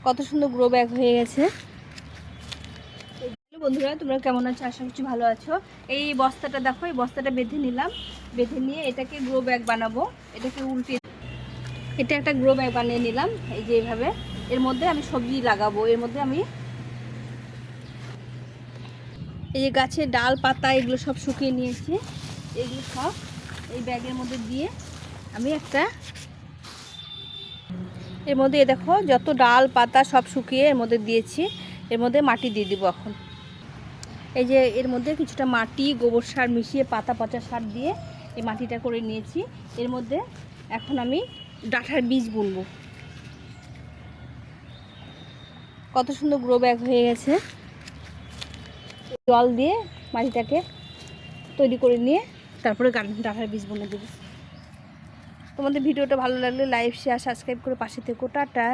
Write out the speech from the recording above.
কত সুন্দর grow bag হয়ে গেছে। বন্ধুরা তোমরা কেমন আছো? আশা করছি ভালো আছো। এই বস্তাটা দেখো, এই বস্তাটা বেঁধে নিলাম। বেঁধে নিয়ে এটাকে গ্রো ব্যাগ বানাবো। এটাকে উল্টে এটা একটা গ্রো ব্যাগ বানিয়ে নিলাম। এই যে এইভাবে এর মধ্যে আমি সবজি লাগাবো। এর মধ্যে আমি এই যে গাছের ডাল পাতা এগুলো সব শুকিয়ে নিয়েছি। এগুলো সব এই ব্যাগের মধ্যে দিয়ে আমি একটা এর মধ্যে দেখো যত ডাল পাতা সব শুকিয়ে এর মধ্যে দিয়েছি। এর মধ্যে মাটি দিয়ে দিব এখন। এই যে এর মধ্যে কিছুটা মাটি গোবর সার মিশিয়ে পাতা পচা সার দিয়ে এই মাটিটা করে নিয়েছি। এর মধ্যে এখন আমি ডাঁটার বীজ বুনবো। কত সুন্দর গ্রো ব্যাগ হয়ে গেছে। জল দিয়ে মাটিটাকে তৈরি করে নিয়ে তারপরে ডাঁটার বীজ বুনে দেবো। তোমাদের ভিডিওটা ভালো লাগলে লাইক শেয়ার সাবস্ক্রাইব করে পাশে থেকো। টাটা।